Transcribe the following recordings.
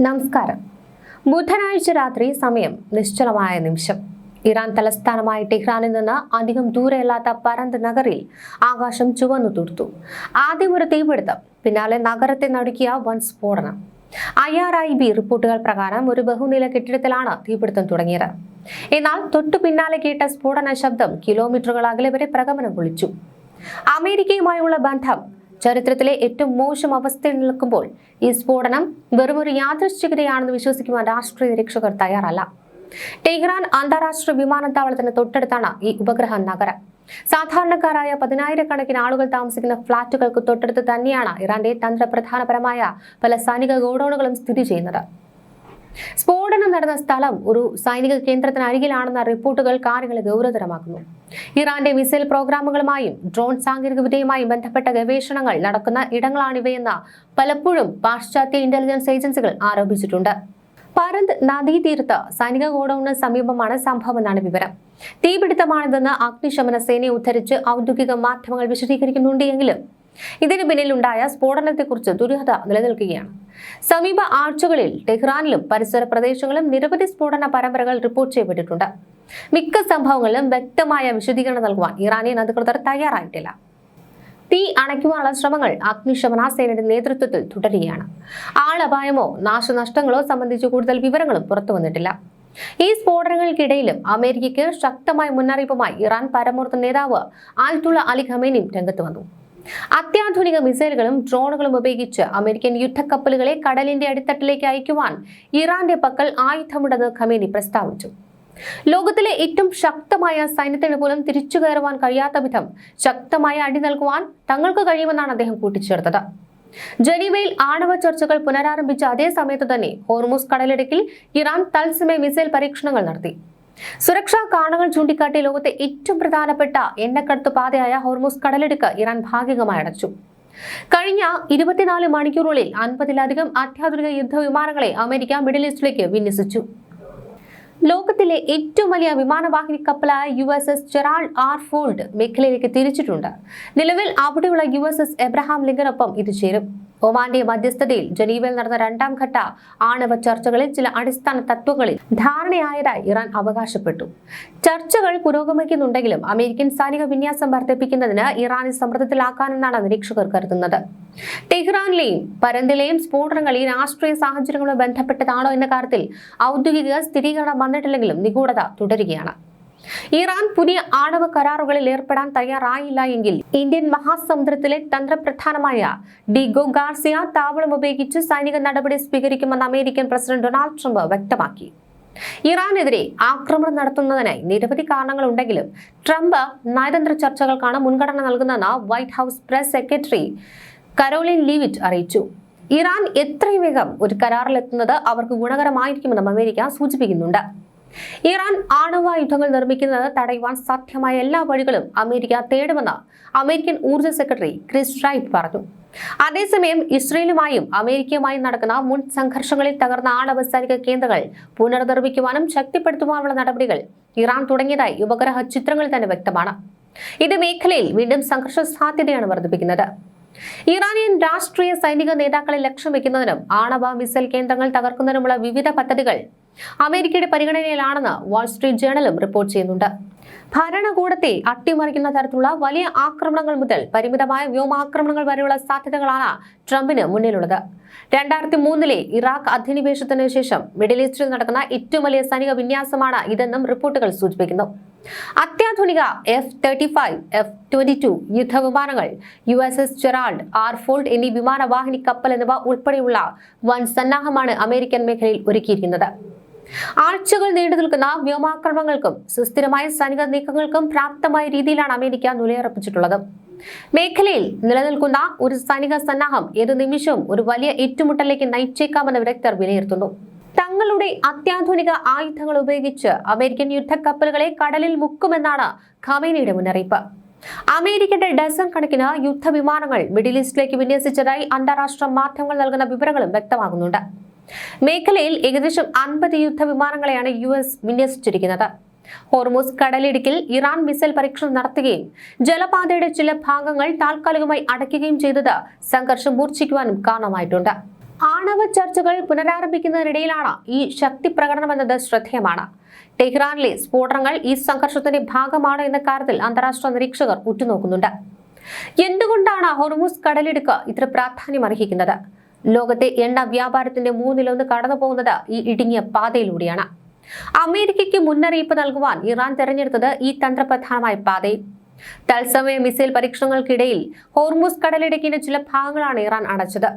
നമസ്കാരം. ബുധനാഴ്ച രാത്രി സമയം നിശ്ചലമായ നിമിഷം. ഇറാൻ തലസ്ഥാനമായ ടെഹ്റാനിൽ നിന്ന് അധികം ദൂരെയല്ലാത്ത പരന്ത് നഗറിൽ ആകാശം ചുവന്നു തുടുത്തു. ആദ്യം ഒരു തീപിടുത്തം, പിന്നാലെ നഗരത്തെ നടുക്കിയ വൻ സ്ഫോടനം. IRIB റിപ്പോർട്ടുകൾ പ്രകാരം ഒരു ബഹുനില കെട്ടിടത്തിലാണ് തീപിടുത്തം തുടങ്ങിയത്. എന്നാൽ തൊട്ടു പിന്നാലെ കേട്ട സ്ഫോടന ശബ്ദം കിലോമീറ്ററുകൾ അകലെ വരെ പ്രകമ്പനം കൊള്ളിച്ചു. അമേരിക്കയുമായുള്ള ബന്ധം ചരിത്രത്തിലെ ഏറ്റവും മോശം അവസ്ഥയിൽ നിൽക്കുമ്പോൾ ഈ സ്ഫോടനം വെറുമൊരു യാദൃശ്ചികതയാണെന്ന് വിശ്വസിക്കുവാൻ രാഷ്ട്രീയ നിരീക്ഷകർ തയ്യാറല്ല. ടെഹ്റാൻ അന്താരാഷ്ട്ര വിമാനത്താവളത്തിന് തൊട്ടടുത്താണ് ഈ ഉപഗ്രഹ നഗരം. സാധാരണക്കാരായ 10,000-കണക്കിന് ആളുകൾ താമസിക്കുന്ന ഫ്ളാറ്റുകൾക്ക് തൊട്ടടുത്ത് തന്നെയാണ് ഇറാന്റെ തന്ത്രപ്രധാനപരമായ പല സൈനിക ഗോഡൌണുകളും സ്ഥിതി ചെയ്യുന്നത്. സ്ഫോടനം നടന്ന സ്ഥലം ഒരു സൈനിക കേന്ദ്രത്തിന് അരികിലാണെന്ന റിപ്പോർട്ടുകൾ കാര്യങ്ങളെ ഗൗരവതരമാക്കുന്നു. ഇറാന്റെ മിസൈൽ പ്രോഗ്രാമുകളുമായും ഡ്രോൺ സാങ്കേതികവിദ്യയുമായും ബന്ധപ്പെട്ട ഗവേഷണങ്ങൾ നടക്കുന്ന ഇടങ്ങളാണിവയെന്ന് പലപ്പോഴും പാശ്ചാത്യ ഇന്റലിജൻസ് ഏജൻസികൾ ആരോപിച്ചിട്ടുണ്ട്. പരന്ത് നദീതീരത്ത് സൈനിക ഗോഡൌണിന് സമീപമാണ് സംഭവം എന്നാണ് വിവരം. തീപിടുത്തമാണിതെന്ന് അഗ്നിശമന സേനയെ ഉദ്ധരിച്ച് ഔദ്യോഗിക മാധ്യമങ്ങൾ വിശദീകരിക്കുന്നുണ്ട് എങ്കിലും ഇതിന് പിന്നിലുണ്ടായ സ്ഫോടനത്തെക്കുറിച്ച് ദുരൂഹത നിലനിൽക്കുകയാണ്. സമീപ ആഴ്ചകളിൽ ടെഹ്റാനിലും പരിസര പ്രദേശങ്ങളിലും നിരവധി സ്ഫോടന പരമ്പരകൾ റിപ്പോർട്ട് ചെയ്യപ്പെട്ടിട്ടുണ്ട്. മിക്ക സംഭവങ്ങളിലും വ്യക്തമായ വിശദീകരണം നൽകുവാൻ ഇറാനിയൻ അധികൃതർ തയ്യാറായിട്ടില്ല. തീ അണയ്ക്കുവാനുള്ള ശ്രമങ്ങൾ അഗ്നിശമന സേനയുടെ നേതൃത്വത്തിൽ തുടരുകയാണ്. ആളപായമോ നാശനഷ്ടങ്ങളോ സംബന്ധിച്ച് കൂടുതൽ വിവരങ്ങളും പുറത്തു വന്നിട്ടില്ല. ഈ സ്ഫോടനങ്ങൾക്കിടയിലും അമേരിക്കയ്ക്ക് ശക്തമായ മുന്നറിയിപ്പുമായി ഇറാൻ പരമോന്നത നേതാവ് ആയത്തുള്ള അലി ഖമേനിയും രംഗത്ത് വന്നു. അത്യാധുനിക മിസൈലുകളും ഡ്രോണുകളും ഉപയോഗിച്ച് അമേരിക്കൻ യുദ്ധക്കപ്പലുകളെ കടലിന്റെ അടിത്തട്ടിലേക്ക് അയക്കുവാൻ ഇറാന്റെ പക്കൽ ആയുധമുണ്ടെന്ന് ഖമേനി പ്രസ്താവിച്ചു. ലോകത്തിലെ ഏറ്റവും ശക്തമായ സൈന്യത്തിന് പോലും തിരിച്ചു കയറുവാൻ കഴിയാത്ത വിധം ശക്തമായ അടി നൽകുവാൻ തങ്ങൾക്ക് കഴിയുമെന്നാണ് അദ്ദേഹം കൂട്ടിച്ചേർത്തത്. ജനീവയിൽ ആണവ ചർച്ചകൾ പുനരാരംഭിച്ച അതേ സമയത്ത് തന്നെ ഹോർമുസ് കടലിടുക്കിൽ ഇറാൻ തത്സമയ മിസൈൽ പരീക്ഷണങ്ങൾ നടത്തി. സുരക്ഷാ കാരണങ്ങൾ ചൂണ്ടിക്കാട്ടി ലോകത്തെ ഏറ്റവും പ്രധാനപ്പെട്ട എണ്ണക്കടത്ത് പാതയായ ഹോർമുസ് കടലിടുക്ക് ഇറാൻ ഭാഗികമായി അടച്ചു. കഴിഞ്ഞ 24 മണിക്കൂറുകളിൽ 50-ലധികം അത്യാധുനിക യുദ്ധവിമാനങ്ങളെ അമേരിക്ക മിഡിൽ ഈസ്റ്റിലേക്ക് വിന്യസിച്ചു. ലോകത്തിലെ ഏറ്റവും വലിയ വിമാനവാഹിനി കപ്പലായ USS ജെറാൾഡ് ആർ ഫോൾഡ് മേഖലയിലേക്ക് തിരിച്ചിട്ടുണ്ട്. നിലവിൽ അവിടെയുള്ള USS എബ്രഹാം ലിങ്കനൊപ്പം ഇത് ചേരും. ഒമാന്റെ മധ്യസ്ഥതയിൽ ജനീവയിൽ നടന്ന 2ാം ഘട്ട ആണവ ചർച്ചകളിൽ ചില അടിസ്ഥാന തത്വങ്ങളിൽ ധാരണയായതായി ഇറാൻ അവകാശപ്പെട്ടു. ചർച്ചകൾ പുരോഗമിക്കുന്നുണ്ടെങ്കിലും അമേരിക്കൻ സൈനിക വിന്യാസം വർദ്ധിപ്പിക്കുന്നതിന് ഇറാനെ സമ്മർദ്ദത്തിലാക്കാനെന്നാണ് നിരീക്ഷകർ കരുതുന്നത്. ടെഹ്റാനിലെയും പരന്തിലെയും സ്ഫോടനങ്ങൾ ഈ രാഷ്ട്രീയ സാഹചര്യങ്ങളുമായി ബന്ധപ്പെട്ടതാണോ എന്ന കാര്യത്തിൽ ഔദ്യോഗിക സ്ഥിരീകരണം വന്നിട്ടില്ലെങ്കിലും നിഗൂഢത തുടരുകയാണ്. ഇറാൻ പുതിയ ആണവ കരാറുകളിൽ ഏർപ്പെടാൻ തയ്യാറായില്ല എങ്കിൽ ഇന്ത്യൻ മഹാസമുദ്രത്തിലെ തന്ത്രപ്രധാനമായ ഡിഗോ ഗാർസിയ താവളം ഉപയോഗിച്ച് സൈനിക നടപടി സ്വീകരിക്കുമെന്ന് അമേരിക്കൻ പ്രസിഡന്റ് ഡൊണാൾഡ് ട്രംപ് വ്യക്തമാക്കി. ഇറാനെതിരെ ആക്രമണം നടത്തുന്നതിനായി നിരവധി കാരണങ്ങളുണ്ടെങ്കിലും ട്രംപ് നയതന്ത്ര ചർച്ചകൾക്കാണ് മുൻഗണന നൽകുന്നതെന്ന് white house press secretary Karoline Leavitt അറിയിച്ചു. ഇറാൻ എത്രയും വേഗം ഒരു കരാറിലെത്തുന്നത് അവർക്ക് ഗുണകരമായിരിക്കുമെന്നും അമേരിക്ക സൂചിപ്പിക്കുന്നുണ്ട്. ഇറാൻ ആണവായുധങ്ങൾ നിർമ്മിക്കുന്നത് തടയുവാൻ സാധ്യമായ എല്ലാ വഴികളും അമേരിക്ക തേടുമെന്ന് അമേരിക്കൻ ഊർജ്ജ സെക്രട്ടറി ക്രിസ് റൈറ്റ് പറഞ്ഞു. അതേസമയം ഇസ്രയേലുമായും അമേരിക്കയുമായും നടക്കുന്ന മുൻ സംഘർഷങ്ങളിൽ തകർന്ന ആണവ സൈനിക കേന്ദ്രങ്ങൾ പുനർനിർമ്മിക്കുവാനും ശക്തിപ്പെടുത്തുവാനുള്ള നടപടികൾ ഇറാൻ തുടങ്ങിയതായി ഉപഗ്രഹ ചിത്രങ്ങളിൽ തന്നെ വ്യക്തമാണ്. ഇത് മേഖലയിൽ വീണ്ടും സംഘർഷ സാധ്യതയാണ് വർദ്ധിപ്പിക്കുന്നത്. ഇറാനിയൻ രാഷ്ട്രീയ സൈനിക നേതാക്കളെ ലക്ഷ്യം വെക്കുന്നതിനും ആണവ മിസൈൽ കേന്ദ്രങ്ങൾ തകർക്കുന്നതിനുമുള്ള വിവിധ പദ്ധതികൾ അമേരിക്കയുടെ പരിഗണനയിലാണെന്ന് വാൾസ്ട്രീറ്റ് ജേണലും റിപ്പോർട്ട് ചെയ്യുന്നുണ്ട്. ഭരണകൂടത്തെ അട്ടിമറിക്കുന്ന തരത്തിലുള്ള വലിയ ആക്രമണങ്ങൾ മുതൽ പരിമിതമായ വ്യോമാക്രമണങ്ങൾ വരെയുള്ള സാധ്യതകളാണ് ട്രംപിന് മുന്നിലുള്ളത്. 2003 ഇറാഖ് അധിനിവേശത്തിന് ശേഷം മിഡിൽ ഈസ്റ്റിൽ നടക്കുന്ന ഏറ്റവും വലിയ സൈനിക വിന്യാസമാണ് ഇതെന്നും റിപ്പോർട്ടുകൾ സൂചിപ്പിക്കുന്നു. അത്യാധുനിക F-35, F-22 യുദ്ധവിമാനങ്ങൾ, USS ജെറാൾഡ് ആർ ഫോൾഡ് എന്നീ വിമാനവാഹിനി കപ്പൽ എന്നിവ ഉൾപ്പെടെയുള്ള വൻ സന്നാഹമാണ് അമേരിക്കൻ മേഖലയിൽ ഒരുക്കിയിരിക്കുന്നത്. ആഴ്ചകൾ നീണ്ടു നിൽക്കുന്ന വ്യോമാക്രമണങ്ങൾക്കും സുസ്ഥിരമായ സൈനിക നീക്കങ്ങൾക്കും പ്രാപ്തമായ രീതിയിലാണ് അമേരിക്ക നിലയുറപ്പിച്ചിട്ടുള്ളത്. മേഖലയിൽ നിലനിൽക്കുന്ന ഒരു സൈനിക സന്നാഹം ഏതു നിമിഷവും ഒരു വലിയ ഏറ്റുമുട്ടലിലേക്ക് നയിച്ചേക്കാമെന്ന് വിദഗ്ധർ വിലയിരുത്തുന്നു. തങ്ങളുടെ അത്യാധുനിക ആയുധങ്ങൾ ഉപയോഗിച്ച് അമേരിക്കൻ യുദ്ധക്കപ്പലുകളെ കടലിൽ മുക്കുമെന്നാണ് ഖമേനിയുടെ മുന്നറിയിപ്പ്. അമേരിക്കയുടെ ഡസൻ കണക്കിന് യുദ്ധവിമാനങ്ങൾ മിഡിൽ ഈസ്റ്റിലേക്ക് വിന്യസിച്ചതായി അന്താരാഷ്ട്ര മാധ്യമങ്ങൾ നൽകുന്ന വിവരങ്ങളും വ്യക്തമാകുന്നുണ്ട്. മേഖലയിൽ ഏകദേശം 50 യുദ്ധവിമാനങ്ങളെയാണ് US വിന്യസിച്ചിരിക്കുന്നത്. ഹോർമുസ് കടലിടുക്കിൽ ഇറാൻ മിസൈൽ പരീക്ഷണം നടത്തുകയും ജലപാതയുടെ ചില ഭാഗങ്ങൾ താൽക്കാലികമായി അടയ്ക്കുകയും ചെയ്തത് സംഘർഷം മൂർച്ഛിക്കുവാനും കാരണമായിട്ടുണ്ട്. ആണവ ചർച്ചകൾ പുനരാരംഭിക്കുന്നതിനിടയിലാണ് ഈ ശക്തി പ്രകടനമെന്നത് ശ്രദ്ധേയമാണ്. ടെഹ്റാനിലെ സ്ഫോടനങ്ങൾ ഈ സംഘർഷത്തിന്റെ ഭാഗമാണ് എന്ന കാര്യത്തിൽ അന്താരാഷ്ട്ര നിരീക്ഷകർ ഉറ്റുനോക്കുന്നുണ്ട്. എന്തുകൊണ്ടാണ് ഹോർമുസ് കടലിടുക്ക് ഇത്ര പ്രാധാന്യം അർഹിക്കുന്നത്? ലോകത്തെ എണ്ണ വ്യാപാരത്തിന്റെ 1/3 കടന്നു പോകുന്നത് ഈ ഇടുങ്ങിയ പാതയിലൂടെയാണ്. അമേരിക്കയ്ക്ക് മുന്നറിയിപ്പ് നൽകുവാൻ ഇറാൻ തെരഞ്ഞെടുത്തത് ഈ തന്ത്രപ്രധാനമായ പാതയെ. തത്സമയ മിസൈൽ പരീക്ഷണങ്ങൾക്കിടയിൽ ഹോർമുസ് കടലിടുക്കിന്റെ ചില ഭാഗങ്ങളാണ് ഇറാൻ അടച്ചത്.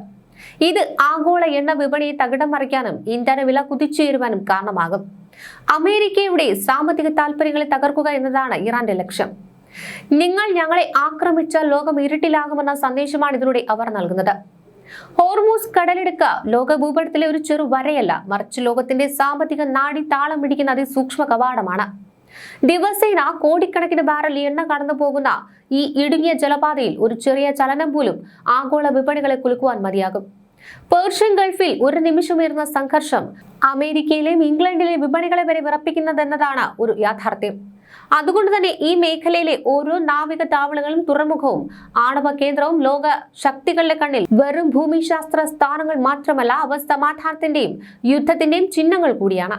ഇത് ആഗോള എണ്ണ വിപണിയെ തകിടം മറിക്കാനും ഇന്ധന വില കുതിച്ചുയരുവാനും കാരണമാകും. അമേരിക്കയുടെ സാമ്പത്തിക താൽപര്യങ്ങളെ തകർക്കുക എന്നതാണ് ഇറാന്റെ ലക്ഷ്യം. നിങ്ങൾ ഞങ്ങളെ ആക്രമിച്ചാൽ ലോകം ഇരുട്ടിലാകുമെന്ന സന്ദേശമാണ് ഇതിലൂടെ അവർ നൽകുന്നത്. ഹോർമുസ് കടലിടുക്ക് ലോക ഭൂപടത്തിലെ ഒരു ചെറു വരയല്ല, മറിച്ച് ലോകത്തിന്റെ സാമ്പത്തിക നാഡി താളം പിടിക്കുന്ന അതിസൂക്ഷ്മ കവാടമാണ്. ദിവസേന കോടിക്കണക്കിന് ബാരൽ എണ്ണ കടന്നു പോകുന്ന ഈ ഇടുങ്ങിയ ജലപാതയിൽ ഒരു ചെറിയ ചലനം പോലും ആഗോള വിപണികളെ കുലുക്കുവാൻ മതിയാകും. പേർഷ്യൻ ഗൾഫിൽ ഒരു നിമിഷമുയർന്ന സംഘർഷം അമേരിക്കയിലെയും ഇംഗ്ലണ്ടിലെയും വിപണികളെ വരെ വിറപ്പിക്കുന്നതെന്നതാണ് ഒരു യാഥാർത്ഥ്യം. അതുകൊണ്ട് തന്നെ ഈ മേഖലയിലെ ഓരോ നാവിക താവളങ്ങളും തുറമുഖവും ആണവ കേന്ദ്രവും ലോക ശക്തികളുടെ കണ്ണിൽ വെറും ഭൂമിശാസ്ത്ര സ്ഥാനങ്ങൾ മാത്രമല്ല, അവ സമാധാനത്തിന്റെയും യുദ്ധത്തിന്റെയും ചിഹ്നങ്ങൾ കൂടിയാണ്.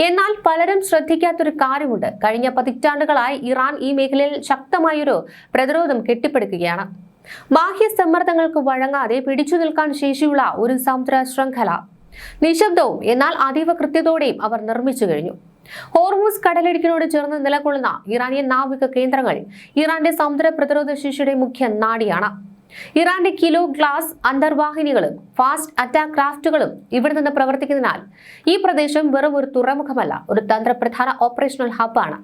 എന്നാൽ പലരും ശ്രദ്ധിക്കാത്തൊരു കാര്യമുണ്ട്. കഴിഞ്ഞ പതിറ്റാണ്ടുകളായി ഇറാൻ ഈ മേഖലയിൽ ശക്തമായൊരു പ്രതിരോധം കെട്ടിപ്പടുക്കുകയാണ്. ബാഹ്യ സമ്മർദ്ദങ്ങൾക്ക് വഴങ്ങാതെ പിടിച്ചു നിൽക്കാൻ ശേഷിയുള്ള ഒരു സമുദ്ര ശൃംഖല നിശബ്ദവും എന്നാൽ അതീവ കൃത്യതയോടെയും അവർ നിർമ്മിച്ചു കഴിഞ്ഞു. ഹോർമുസ് കടലിടുക്കിനോട് ചേർന്ന് നിലകൊള്ളുന്ന ഇറാനിയൻ നാവിക കേന്ദ്രങ്ങൾ ഇറാന്റെ സമുദ്ര പ്രതിരോധ ശേഷിയുടെ മുഖ്യ നാഡിയാണ്. ഇറാന്റെ കിലോ ഗ്ലാസ് അന്തർവാഹിനികളും ഫാസ്റ്റ് അറ്റാക്ക് ക്രാഫ്റ്റുകളും ഇവിടെ നിന്ന് പ്രവർത്തിക്കുന്നതിനാൽ ഈ പ്രദേശം വെറും ഒരു തുറമുഖമല്ല, ഒരു തന്ത്രപ്രധാന ഓപ്പറേഷണൽ ഹബ്ബാണ്.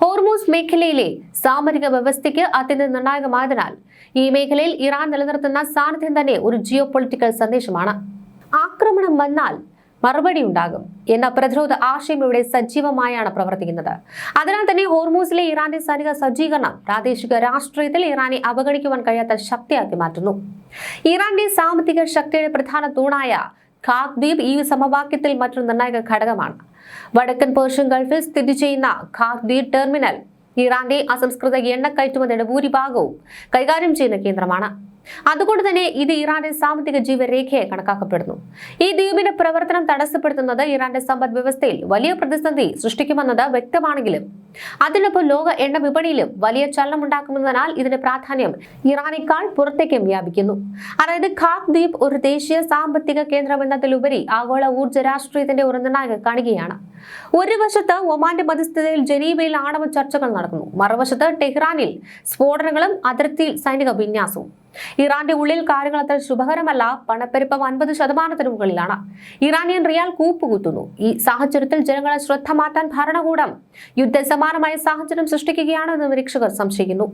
ഹോർമുസ് മേഖലയിലെ സാമരിക വ്യവസ്ഥയ്ക്ക് അത്യന്തം നിർണായകമായതിനാൽ ഈ മേഖലയിൽ ഇറാൻ നിലനിർത്തുന്ന സാന്നിധ്യം തന്നെ ഒരു ജിയോ പൊളിറ്റിക്കൽ സന്ദേശമാണ്. ആക്രമണം വന്നാൽ മറുപടി ഉണ്ടാകും എന്ന പ്രതിരോധ ആശയം ഇവിടെ സജീവമായാണ് പ്രവർത്തിക്കുന്നത്. അതിനാൽ തന്നെ ഹോർമൂസിലെ ഇറാന്റെ സൈനിക സജ്ജീകരണം പ്രാദേശിക രാഷ്ട്രീയത്തിൽ ഇറാനെ അവഗണിക്കുവാൻ കഴിയാത്ത ശക്തിയാക്കി മാറ്റുന്നു. ഇറാന്റെ സാമ്പത്തിക ശക്തിയുടെ പ്രധാന തൂണായ ഖാഗ് ദ്വീപ് ഈ സമവാക്യത്തിൽ മറ്റൊരു നിർണായക ഘടകമാണ്. വടക്കൻ പേർഷ്യൻ ഗൾഫിൽ സ്ഥിതി ചെയ്യുന്ന ഖാഗ് ദ്വീപ് ടെർമിനൽ ഇറാന്റെ അസംസ്കൃത എണ്ണ കയറ്റുമതിയുടെ ഭൂരിഭാഗവും കൈകാര്യം ചെയ്യുന്ന കേന്ദ്രമാണ്. അതുകൊണ്ട് തന്നെ ഇത് ഇറാന്റെ സാമ്പത്തിക ജീവരേഖയെ കണക്കാക്കപ്പെടുന്നു. ഈ ദ്വീപിന്റെ പ്രവർത്തനം തടസ്സപ്പെടുത്തുന്നത് ഇറാന്റെ സമ്പദ് വ്യവസ്ഥയിൽ വലിയ പ്രതിസന്ധി സൃഷ്ടിക്കുമെന്നത് വ്യക്തമാണെങ്കിലും അതിനൊപ്പം ലോക എണ്ണ വിപണിയിലും വലിയ ചലനമുണ്ടാക്കുന്നതിനാൽ ഇതിന്റെ പ്രാധാന്യം ഇറാനേക്കാൾ പുറത്തേക്കും വ്യാപിക്കുന്നു. അതായത് ഖാഗ് ദ്വീപ് ഒരു ദേശീയ സാമ്പത്തിക കേന്ദ്രം എന്നതിലുപരി ആഗോള ഊർജ്ജ രാഷ്ട്രീയത്തിന്റെ ഒരു നിർണായക കണികയാണ്. ഒരു വശത്ത് ഒമാന്റെ മധ്യസ്ഥതയിൽ ജനീവയിൽ ആണവ ചർച്ചകൾ നടക്കുന്നു, മറുവശത്ത് ടെഹ്റാനിൽ സ്ഫോടനങ്ങളും അതിർത്തിയിൽ സൈനിക വിന്യാസവും. ഇറാന്റെ ഉള്ളിൽ കാര്യങ്ങൾ അത്ര ശുഭകരമല്ല. പണപ്പെരുപ്പം 50% മുകളിലാണ്. ഇറാനിയൻ റിയാൽ കൂപ്പുകുത്തുന്നു. ഈ സാഹചര്യത്തിൽ ജനങ്ങളെ ശ്രദ്ധ മാറ്റാൻ ഭരണകൂടം യുദ്ധസമാനമായ സാഹചര്യം സൃഷ്ടിക്കുകയാണെന്ന് നിരീക്ഷകർ സംശയിക്കുന്നു.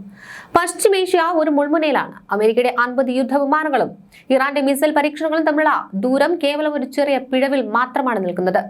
പശ്ചിമേഷ്യ ഒരു മുൾമുനയിലാണ്. അമേരിക്കയുടെ 50 യുദ്ധവിമാനങ്ങളും ഇറാന്റെ മിസൈൽ പരീക്ഷണങ്ങളും തമ്മിലുള്ള ദൂരം കേവലം ഒരു ചെറിയ പിഴവിൽ മാത്രമാണ് നിൽക്കുന്നത്.